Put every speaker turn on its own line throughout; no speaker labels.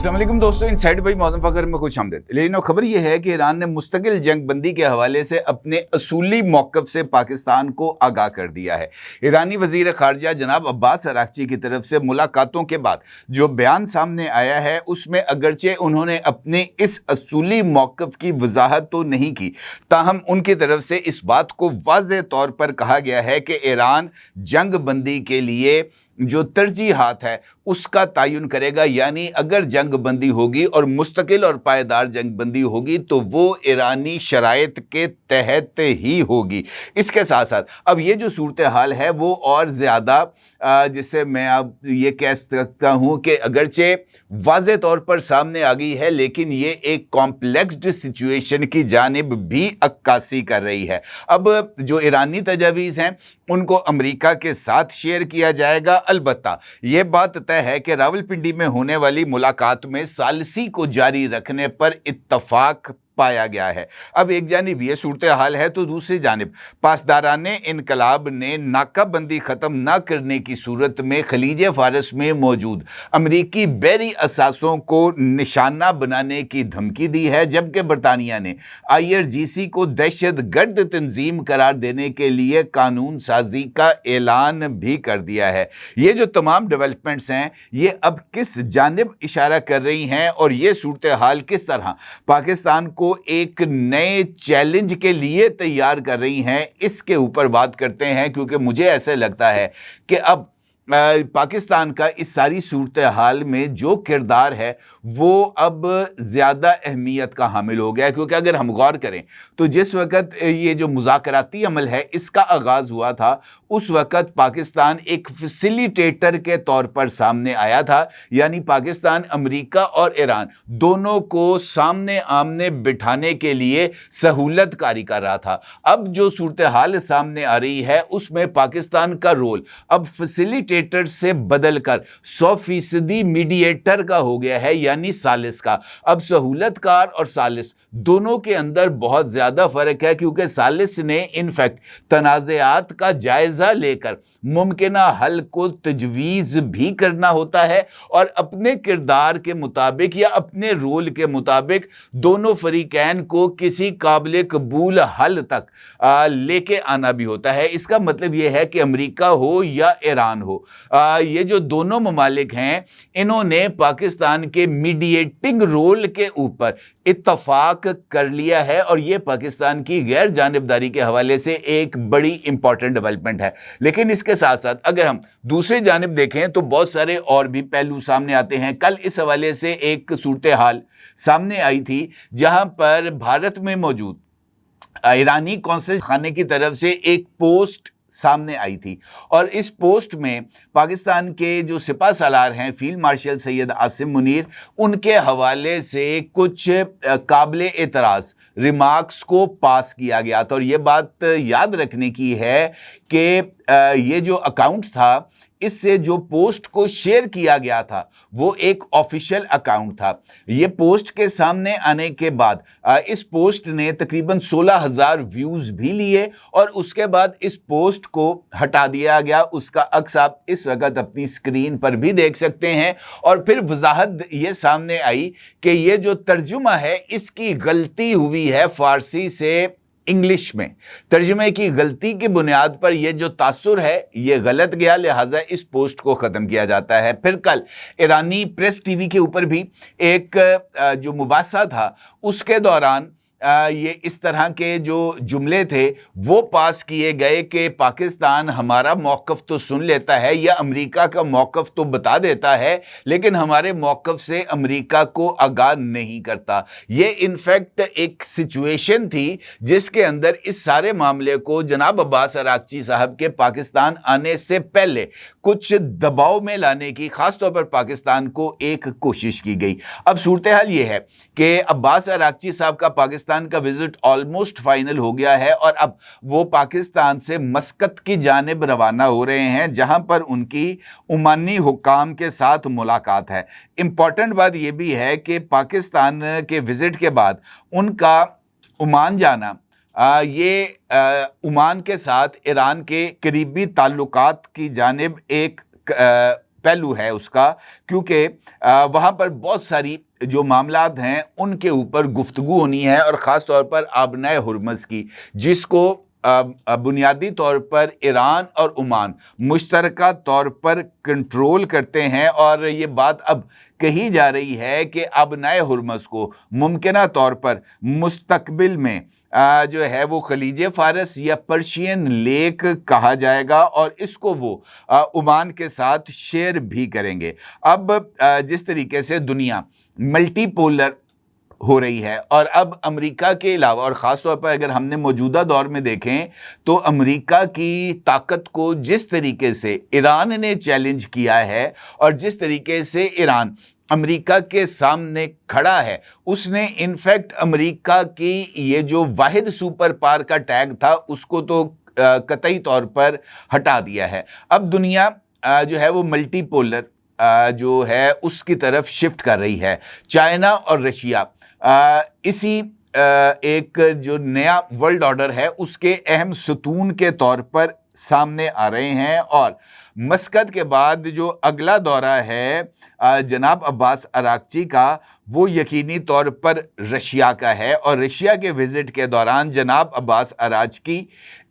अस्सलाम वालेकुम दोस्तों, इनसाइड भाई मौज़ूम फ़खर में खुश आमदीद। लेकिन अब खबर यह है कि ईरान ने मुस्तकिल जंग बंदी के हवाले से अपने असूली मौक़िफ़ से पाकिस्तान को आगाह कर दिया है। ईरानी वज़ीर ख़ारजा जनाब अब्बास अराग़ची की तरफ से मुलाकातों के बाद जो बयान सामने आया है, उसमें अगरचे उन्होंने अपने इस असूली मौक़िफ़ की वज़ाहत तो नहीं की, ताहम उनकी तरफ से इस बात को वाज़ेह तौर पर कहा गया है कि ईरान जंग बंदी के लिए जो तरजीहात है उसका तयन करेगा, यानी अगर जंग बंदी होगी और मुस्तकिल और पायदार जंग बंदी होगी तो वो ईरानी शराइत के तहत ही होगी। इसके साथ साथ अब ये जो सूरत हाल है वो और ज़्यादा जिसे मैं अब ये कह सकता हूँ कि अगरचे वाज़ेह तौर पर सामने आ गई है, लेकिन ये एक कॉम्प्लेक्स्ड सिचुएशन की जानिब भी अक्कासी कर रही है। अब जो ईरानी तजावीज़ हैं उनको अमेरिका के साथ शेयर किया जाएगा। अलबत्ता ये बात तय है कि रावलपिंडी में होने वाली मुलाकात में सालसी को जारी रखने पर इत्तफाक पाया गया है। अब एक जानिब ये सूरत हाल है तो दूसरी जानिब पासदाराने इनकलाब ने नाकाबंदी ख़त्म ना करने की सूरत में खलीज फ़ारस में मौजूद अमरीकी बहरी असासों को निशाना बनाने की धमकी दी है, जबकि बरतानिया ने IRGC को दहशत गर्द तंजीम करार देने के लिए कानून साजी का ऐलान भी कर दिया है। ये जो तमाम डेवलपमेंट्स हैं ये अब किस जानिब इशारा कर रही हैं और ये सूरत हाल किस तरह पाकिस्तान को एक नए चैलेंज के लिए तैयार कर रही हैं, इसके ऊपर बात करते हैं, क्योंकि मुझे ऐसा लगता है कि अब पाकिस्तान का इस सारी सूरत हाल में जो किरदार है वो अब ज़्यादा अहमियत का हामिल हो गया है। क्योंकि अगर हम गौर करें तो जिस वक़्त ये जो मुज़ाकराती अमल है इसका आगाज़ हुआ था, उस वक़्त पाकिस्तान एक फैसिलिटेटर के तौर पर सामने आया था, यानी पाकिस्तान अमेरिका और ईरान दोनों को सामने आमने बिठाने के लिए सहूलत कारी कर रहा था। अब जो सूरत हाल सामने आ रही है उसमें पाकिस्तान का रोल अब फैसिलिटेटर से बदलकर 100% मीडिएटर का हो गया है, यानी सालिस का। अब सहूलतकार और सालिस दोनों के अंदर बहुत ज़्यादा फ़र्क है, क्योंकि सालिस ने इनफैक्ट तनाज़ात का जायज़ा लेकर मुमकिना हल को तजवीज़ भी करना होता है और अपने किरदार के मुताबिक या अपने रोल के मुताबिक दोनों फरीकैन को किसी काबिल कबूल हल तक लेके आना भी होता है। इसका मतलब यह है कि अमेरिका हो या ईरान हो, ये जो दोनों ममालिक हैं इन्होंने पाकिस्तान के मीडिएटिंग रोल के ऊपर इत्तफाक कर लिया है और ये पाकिस्तान की गैर जानिबदारी के हवाले से एक बड़ी इंपॉर्टेंट डेवलपमेंट है। लेकिन इसके साथ साथ अगर हम दूसरी जानिब देखें तो बहुत सारे और भी पहलू सामने आते हैं। कल इस हवाले से एक सूरत हाल सामने आई थी जहां पर भारत में मौजूद ईरानी कौंसल खाने की तरफ से एक पोस्ट सामने आई थी और इस पोस्ट में पाकिस्तान के जो सिपा सालार हैं फील्ड मार्शल सैयद आसिम मुनीर, उनके हवाले से कुछ काबिल एतराज़ रिमार्क्स को पास किया गया था। और ये बात याद रखने की है कि ये जो अकाउंट था इससे जो पोस्ट को शेयर किया गया था वो एक ऑफिशियल अकाउंट था। ये पोस्ट के सामने आने के बाद इस पोस्ट ने तकरीबन 16,000 व्यूज़ भी लिए और उसके बाद इस पोस्ट को हटा दिया गया। उसका अक्स आप इस वक्त अपनी स्क्रीन पर भी देख सकते हैं। और फिर वजाहत ये सामने आई कि ये जो तर्जुमा है इसकी गलती हुई है फ़ारसी से इंग्लिश में। तर्जुमे की गलती की बुनियाद पर यह जो तासुर है ये गलत गया, लिहाजा इस पोस्ट को ख़त्म किया जाता है। फिर कल ईरानी प्रेस टीवी के ऊपर भी एक जो मुबासा था उसके दौरान ये इस तरह के जो जुमले थे वो पास किए गए कि पाकिस्तान हमारा मौक़िफ़ तो सुन लेता है या अमेरिका का मौक़िफ़ तो बता देता है, लेकिन हमारे मौक़िफ़ से अमेरिका को आगाह नहीं करता। ये इनफैक्ट एक सिचुएशन थी जिसके अंदर इस सारे मामले को जनाब अब्बास अराग़ची साहब के पाकिस्तान आने से पहले कुछ दबाव में लाने की ख़ास तौर पर पाकिस्तान को एक कोशिश की गई। अब सूरत हाल ये है कि अब्बास अराग़ची साहब का पाकिस्तान का विजिट ऑलमोस्ट फाइनल हो गया है और अब वो पाकिस्तान से मस्कत की जानिब रवाना हो रहे हैं, जहां पर उनकी ओमानी हुक्काम के साथ मुलाकात है। इंपॉर्टेंट बात यह भी है कि पाकिस्तान के विजिट के बाद उनका ओमान जाना ये ओमान के साथ ईरान के करीबी ताल्लुकात की जानिब एक پہلو ہے اس کا، کیونکہ وہاں پر بہت ساری جو معاملات ہیں ان کے اوپر گفتگو ہونی ہے، اور خاص طور پر آبنائے ہرمز کی، جس کو بنیادی طور پر ایران اور عمان مشترکہ طور پر کنٹرول کرتے ہیں۔ اور یہ بات اب کہی جا رہی ہے کہ آبنائے ہرمز کو ممکنہ طور پر مستقبل میں جو ہے وہ خلیج فارس یا پرشین لیک کہا جائے گا، اور اس کو وہ عمان کے ساتھ شیئر بھی کریں گے۔ اب جس طریقے سے دنیا ملٹی پولر ہو رہی ہے، اور اب امریکہ کے علاوہ، اور خاص طور پر اگر ہم نے موجودہ دور میں دیکھیں تو امریکہ کی طاقت کو جس طریقے سے ایران نے چیلنج کیا ہے، اور جس طریقے سے ایران امریکہ کے سامنے کھڑا ہے، اس نے انفیکٹ امریکہ کی یہ جو واحد سپر پاور کا ٹیگ تھا اس کو تو قطعی طور پر ہٹا دیا ہے۔ اب دنیا جو ہے وہ ملٹی پولر جو ہے اس کی طرف شفٹ کر رہی ہے۔ چائنا اور رشیا اسی ایک جو نیا ورلڈ آرڈر ہے اس کے اہم ستون کے طور پر سامنے آ رہے ہیں، اور مسقط کے بعد جو اگلا دورہ ہے جناب عباس اراغچی کا، وہ یقینی طور پر رشیا کا ہے، اور رشیا کے وزٹ کے دوران جناب عباس اراغچی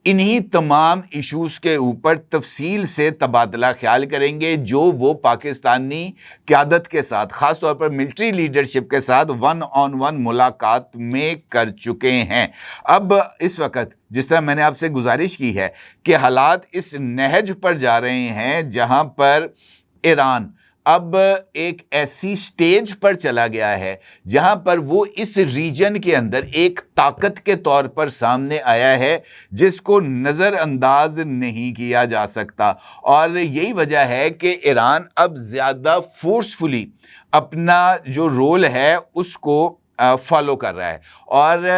انہی تمام ایشوز کے اوپر تفصیل سے تبادلہ خیال کریں گے جو وہ پاکستانی قیادت کے ساتھ، خاص طور پر ملٹری لیڈرشپ کے ساتھ 1-on-1 ملاقات میں کر چکے ہیں۔ اب اس وقت جس طرح میں نے آپ سے گزارش کی ہے کہ حالات اس نہج پر جا رہے ہیں جہاں پر ایران اب ایک ایسی سٹیج پر چلا گیا ہے جہاں پر وہ اس ریجن کے اندر ایک طاقت کے طور پر سامنے آیا ہے جس کو نظر انداز نہیں کیا جا سکتا، اور یہی وجہ ہے کہ ایران اب زیادہ فورسفلی اپنا جو رول ہے اس کو فالو کر رہا ہے، اور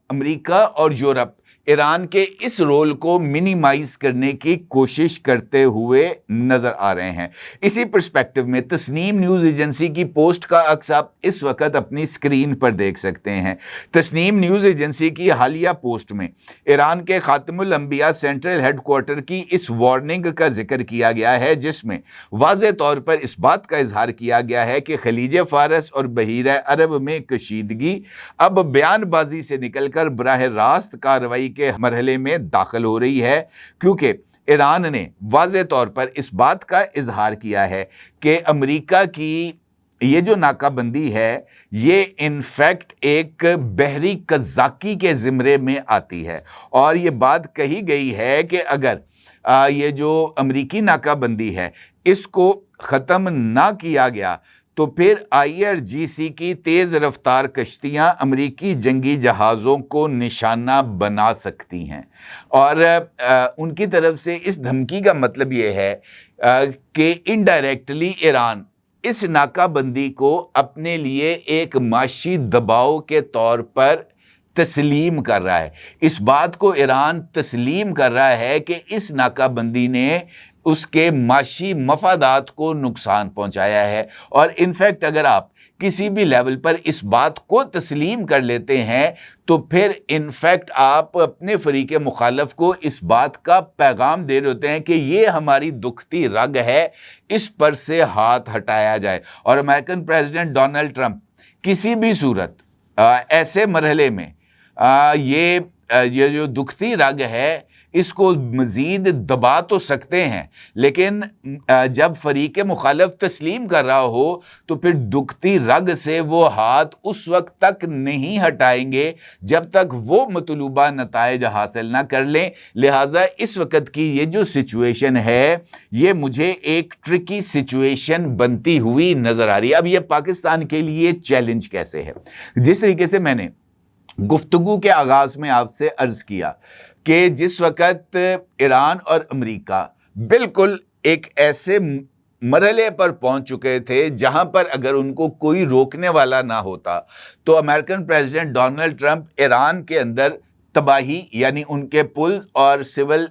امریکہ اور یورپ ایران کے اس رول کو منیمائز کرنے کی کوشش کرتے ہوئے نظر آ رہے ہیں۔ اسی پرسپیکٹو میں تسنیم نیوز ایجنسی کی پوسٹ کا عکس آپ اس وقت اپنی سکرین پر دیکھ سکتے ہیں۔ تسنیم نیوز ایجنسی کی حالیہ پوسٹ میں ایران کے خاتم الانبیاء سینٹرل ہیڈ کوارٹر کی اس وارننگ کا ذکر کیا گیا ہے، جس میں واضح طور پر اس بات کا اظہار کیا گیا ہے کہ خلیج فارس اور بحیرہ عرب میں کشیدگی اب بیان بازی سے نکل کر براہ راست کارروائی کے مرحلے میں داخل ہو رہی ہے، کیونکہ ایران نے واضح طور پر اس بات کا اظہار کیا ہے کہ امریکہ کی یہ جو ناکہ بندی ہے یہ انفیکٹ ایک بحری قزاقی کے زمرے میں آتی ہے، اور یہ بات کہی گئی ہے کہ اگر یہ جو امریکی ناکہ بندی ہے اس کو ختم نہ کیا گیا تو پھر IRGC کی تیز رفتار کشتیاں امریکی جنگی جہازوں کو نشانہ بنا سکتی ہیں، اور ان کی طرف سے اس دھمکی کا مطلب یہ ہے کہ انڈائریکٹلی ایران اس ناکہ بندی کو اپنے لیے ایک معاشی دباؤ کے طور پر تسلیم کر رہا ہے۔ اس بات کو ایران تسلیم کر رہا ہے کہ اس ناکہ بندی نے اس کے معاشی مفادات کو نقصان پہنچایا ہے، اور انفیکٹ اگر آپ کسی بھی لیول پر اس بات کو تسلیم کر لیتے ہیں تو پھر انفیکٹ آپ اپنے فریق مخالف کو اس بات کا پیغام دے رہے ہوتے ہیں کہ یہ ہماری دکھتی رگ ہے، اس پر سے ہاتھ ہٹایا جائے۔ اور امریکن پریزیڈنٹ ڈونلڈ ٹرمپ کسی بھی صورت ایسے مرحلے میں یہ جو دکھتی رگ ہے اس کو مزید دبا تو سکتے ہیں، لیکن جب فریق مخالف تسلیم کر رہا ہو تو پھر دکھتی رگ سے وہ ہاتھ اس وقت تک نہیں ہٹائیں گے جب تک وہ مطلوبہ نتائج حاصل نہ کر لیں۔ لہٰذا اس وقت کی یہ جو سچویشن ہے یہ مجھے ایک ٹرکی سچویشن بنتی ہوئی نظر آ رہی ہے۔ اب یہ پاکستان کے لیے چیلنج کیسے ہے؟ جس طریقے سے میں نے گفتگو کے آغاز میں آپ سے عرض کیا کہ جس وقت ایران اور امریکہ بالکل ایک ایسے مرحلے پر پہنچ چکے تھے جہاں پر اگر ان کو کوئی روکنے والا نہ ہوتا تو American president Donald Trump Iran کے اندر تباہی، یعنی ان کے پل اور سول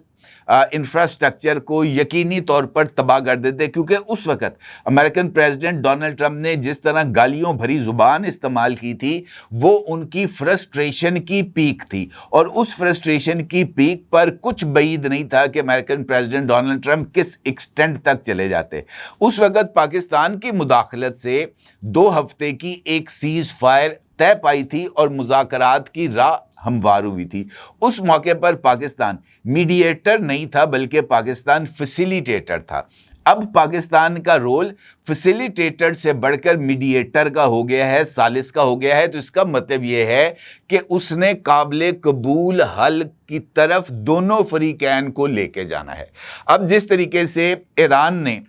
इंफ्रास्ट्रक्चर को यकीनी तौर पर तबाह कर देते, क्योंकि उस वक्त अमेरिकन प्रेसिडेंट डोनाल्ड ट्रंप ने जिस तरह गालियों भरी जुबान इस्तेमाल की थी वो उनकी फ्रस्ट्रेशन की पीक थी, और उस फ्रस्ट्रेशन की पीक पर कुछ बईद नहीं था कि अमेरिकन प्रेसिडेंट डोनाल्ड ट्रंप किस एक्सटेंट तक चले जाते। उस वक्त पाकिस्तान की मुदाखलत से 2 हफ्ते की एक सीज फायर तय पाई थी और मुज़ाकरात की राह हमवार हुई थी। उस मौके पर पाकिस्तान मीडिएटर नहीं था बल्कि पाकिस्तान फैसिलिटेटर था। अब पाकिस्तान का रोल फैसिलिटेटर से बढ़कर मीडिएटर का हो गया है, सालिस का हो गया है। तो इसका मतलब यह है कि उसने काबिल कबूल हल की तरफ दोनों फरीकैन को लेके जाना है। अब जिस तरीके से ईरान ने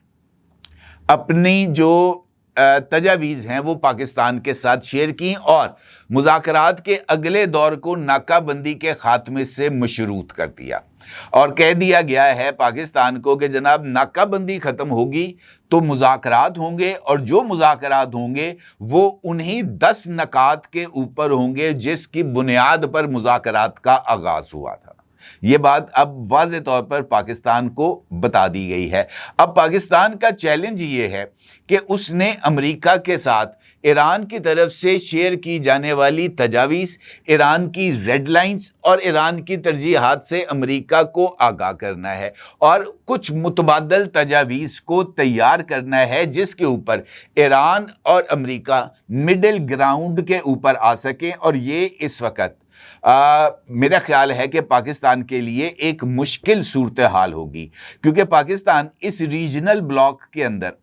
अपनी जो तजावीज़ हैं वो पाकिस्तान के साथ शेयर की और मुज़ाकरात के अगले दौर को नाकाबंदी के खात्मे से मशरूत कर दिया, और कह दिया गया है पाकिस्तान को कि जनाब नाकाबंदी ख़त्म होगी तो मुज़ाकरात होंगे, और जो मुज़ाकरात होंगे वो उन्हीं 10 नकात के ऊपर होंगे जिसकी बुनियाद पर मुज़ाकरात का आगाज़ हुआ था। ये बात अब वाज़े तौर पर पाकिस्तान को बता दी गई है। अब पाकिस्तान का चैलेंज ये है कि उसने अमेरिका के साथ ईरान की तरफ से शेयर की जाने वाली तजावीज़, ईरान की रेड लाइंस और ईरान की तरजीहात से अमेरिका को आगाह करना है और कुछ मुतबादल तजावीज़ को तैयार करना है जिसके ऊपर ईरान और अमेरिका मिडिल ग्राउंड के ऊपर आ सकें। और ये इस वक्त मेरा ख्याल है कि पाकिस्तान के लिए एक मुश्किल सूरत हाल होगी, क्योंकि पाकिस्तान इस रीजनल ब्लॉक के अंदर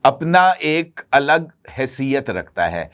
अपना एक अलग हैसियत रखता है।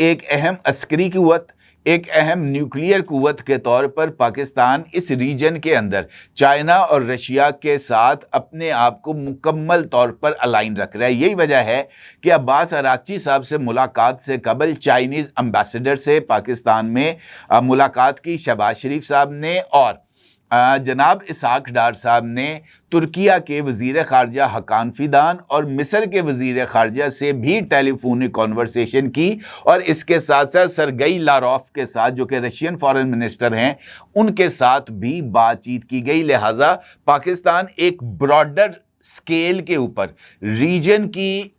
एक अहम अस्करी क़ुव्वत, एक अहम न्यूक्लियर क़ुव्वत के तौर पर पाकिस्तान इस रीजन के अंदर चाइना और रशिया के साथ अपने आप को मुकम्मल तौर पर अलाइन रख रहा है। यही वजह है कि अब्बास अराक्ची साहब से मुलाकात से कबल चाइनीज़ एम्बेसडर से पाकिस्तान में मुलाकात की शहबाज शरीफ साहब ने, और जनाब इसहाक डार साहब ने तुर्किया के वज़ीर ख़ारजा हकान फ़िदान और मिस्र के वज़ीर ख़ारजा से भी टेलीफोनिक कॉन्वर्सेशन की, और इसके साथ साथ सरगई लारोफ के साथ जो कि रशियन फॉरेन मिनिस्टर हैं उनके साथ भी बातचीत की गई। लिहाजा पाकिस्तान एक ब्रॉडर स्केल के ऊपर रीजन की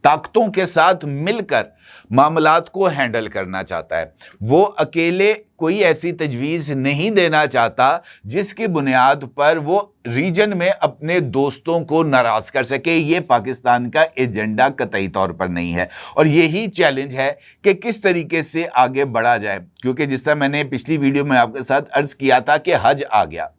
ताकतों के साथ मिलकर मामलात को हैंडल करना चाहता है। वो अकेले कोई ऐसी तजवीज़ नहीं देना चाहता जिसकी बुनियाद पर वो रीजन में अपने दोस्तों को नाराज़ कर सके। ये पाकिस्तान का एजेंडा कतई तौर पर नहीं है, और यही चैलेंज है कि किस तरीके से आगे बढ़ा जाए। क्योंकि जिस तरह मैंने पिछली वीडियो में आपके साथ अर्ज़ किया था कि हज आ गया,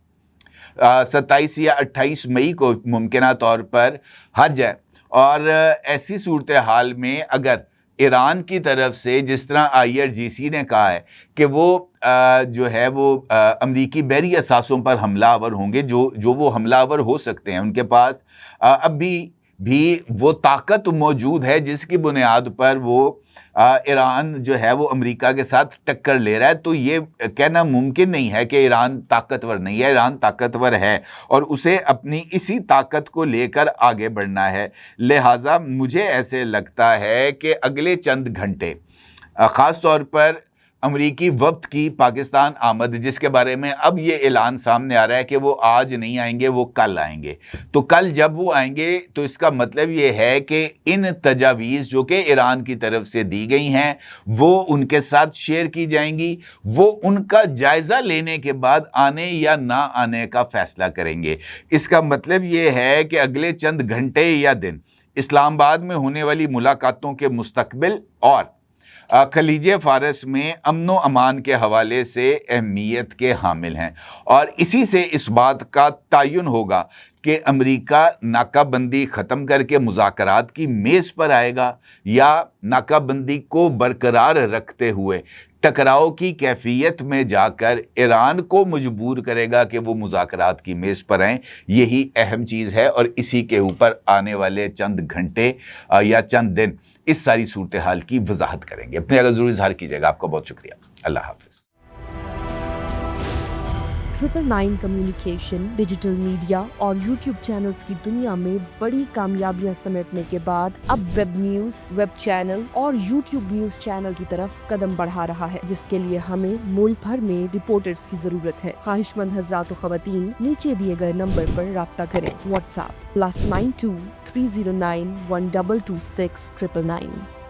27 या 28 मई को मुमकिना तौर पर हज है, और ऐसी सूरत हाल में अगर ईरान की तरफ से जिस तरह IRGC ने कहा है कि वो जो है वो अमरीकी बहरी असासों पर हमलावर होंगे, जो वो हमलावर हो सकते हैं, उनके पास अभी भी वो ताकत मौजूद है जिसकी बुनियाद पर वो ईरान जो है वो अमेरिका के साथ टक्कर ले रहा है। तो ये कहना मुमकिन नहीं है कि ईरान ताकतवर नहीं है। ईरान ताकतवर है और उसे अपनी इसी ताकत को लेकर आगे बढ़ना है। लिहाजा मुझे ऐसे लगता है कि अगले चंद घंटे ख़ास तौर पर अमरीकी वफ़द की पाकिस्तान आमद, जिसके बारे में अब ये ऐलान सामने आ रहा है कि वो आज नहीं आएंगे, वो कल आएंगे। तो कल जब वो आएंगे तो इसका मतलब ये है कि इन तजावीज़ जो कि ईरान की तरफ से दी गई हैं वो उनके साथ शेयर की जाएंगी। वो उनका जायज़ा लेने के बाद आने या ना आने का फ़ैसला करेंगे। इसका मतलब ये है कि अगले चंद घंटे या दिन इस्लामाबाद में होने वाली मुलाकातों के मुस्तकबिल और खलीज फ़ारस में अमन व अमान के हवाले से अहमियत के हामिल हैं, और इसी से इस बात का तयन होगा कि अमेरिका नाकाबंदी ख़त्म करके मुज़ाकरात की मेज़ पर आएगा या नाकाबंदी को बरकरार रखते हुए टकराव की कैफियत में जाकर ईरान को मजबूर करेगा कि वो मुज़ाकरात की मेज़ पर आएँ। यही अहम चीज़ है, और इसी के ऊपर आने वाले चंद घंटे या चंद दिन इस सारी सूरत हाल की वजाहत करेंगे। अपने अगर ज़रूर इज़हार कीजिएगा। आपका बहुत शुक्रिया। अल्लाह हाफ़िज़।
999 کمیونیکیشن، ڈیجیٹل میڈیا اور یوٹیوب چینلز کی دنیا میں بڑی کامیابیاں سمیٹنے کے بعد اب ویب نیوز، ویب چینل اور یوٹیوب نیوز چینل کی طرف قدم بڑھا رہا ہے، جس کے لیے ہمیں ملک بھر میں رپورٹرز کی ضرورت ہے۔ خواہش مند حضرات و خواتین نیچے دیے گئے نمبر پر رابطہ کریں۔ What's app +92 309 1226 999۔